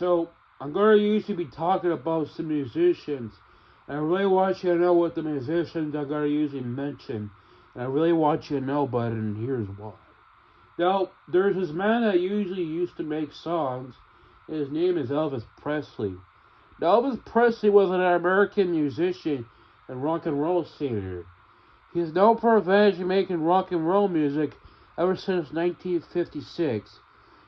So, I'm going to usually be talking about some musicians. And I really want you to know what the musicians I'm going to usually mention. And I really want you to know about it, and here's why. Now, there's this man that usually used to make songs. And his name is Elvis Presley. Now, Elvis Presley was an American musician and rock and roll singer. He is known for eventually making rock and roll music ever since 1956.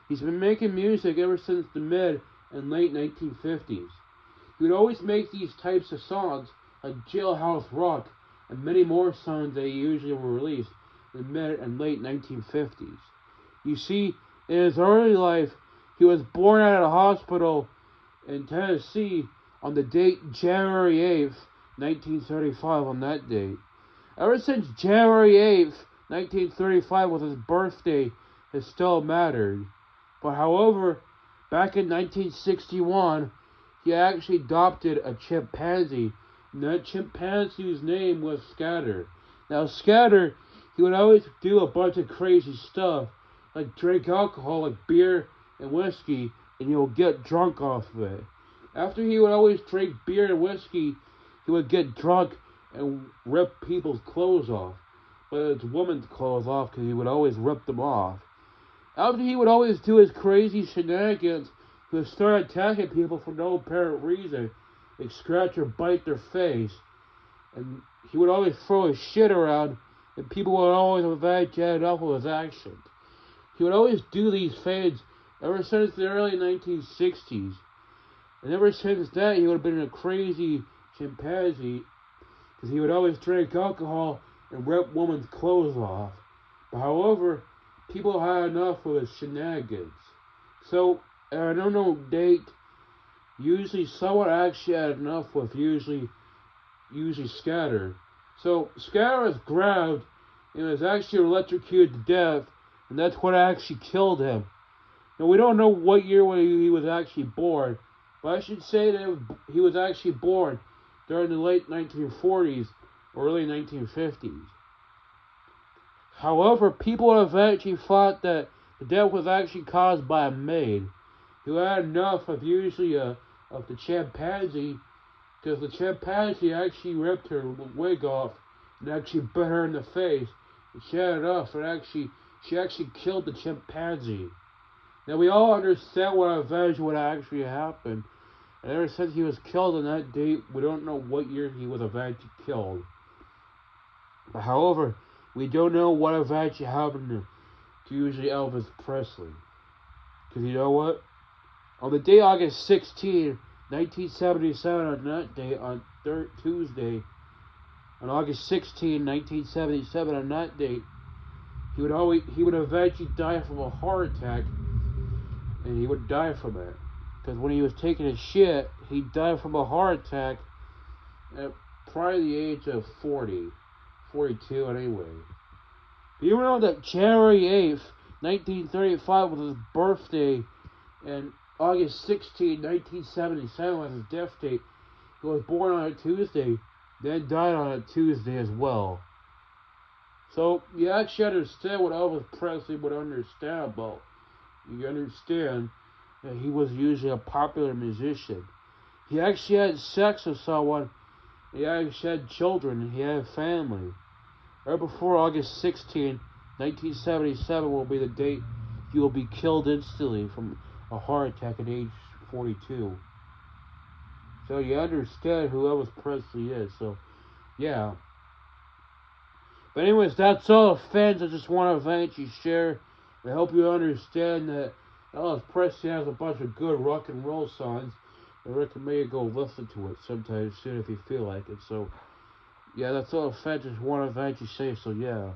He's been making music ever since the mid and late 1950s. He would always make these types of songs like Jailhouse Rock and many more songs that he usually were released in the mid and late 1950s. You see, in his early life, he was born at a hospital in Tennessee on the date January 8th, 1935 on that date. Ever since January 8th, 1935 was his birthday, it still mattered. But however, back in 1961, he actually adopted a chimpanzee, and that chimpanzee's name was Scatter. Now Scatter, he would always do a bunch of crazy stuff, like drink alcohol like beer and whiskey, and he'll get drunk off of it. After he would always drink beer and whiskey, he would get drunk and rip people's clothes off. But it's women's clothes off because he would always rip them off. After he would always do his crazy shenanigans, he would start attacking people for no apparent reason, like scratch or bite their face. And he would always throw his shit around, and people would always eventually get enough of his actions. He would always do these things ever since the early 1960s. And ever since then, he would have been a crazy chimpanzee, because he would always drink alcohol and rip women's clothes off. But however, people had enough of his shenanigans. So, at an unknown date, usually someone actually had enough with usually Scatter. So, Scatter was grabbed and was actually electrocuted to death, and that's what actually killed him. Now, we don't know what year when he was actually born, but I should say that he was actually born during the late 1940s or early 1950s. However, people eventually thought that the death was actually caused by a maid who had enough of of the chimpanzee, because the chimpanzee actually ripped her wig off and actually bit her in the face. And she had enough, and she actually killed the chimpanzee. Now we all understand what eventually would actually happen. And ever since he was killed on that date, we don't know what year he was eventually killed. But however, we don't know what eventually happened to usually Elvis Presley. Because you know what? On the day August 16, 1977, on that day, on Tuesday, on August 16, 1977, on that date, he would eventually die from a heart attack, and he would die from it. Because when he was taking a shit, he died from a heart attack at probably the age of 40, 42 anyway. But you know that January 8th, 1935 was his birthday, and August 16, 1977 was his death date. He was born on a Tuesday, then died on a Tuesday as well. So you actually understand what Elvis Presley would understand about. You understand that he was usually a popular musician. He actually had sex with someone, he actually had children, and he had a family. Right before August 16, 1977 will be the date he will be killed instantly from a heart attack at age 42. So you understand who Elvis Presley is, so yeah. But anyways, that's all, fans. I just want to eventually share. I hope you understand that Elvis Presley has a bunch of good rock and roll songs. I recommend you go listen to it sometime soon if you feel like it. So, yeah, that's all, fans. I just want to eventually say, so yeah.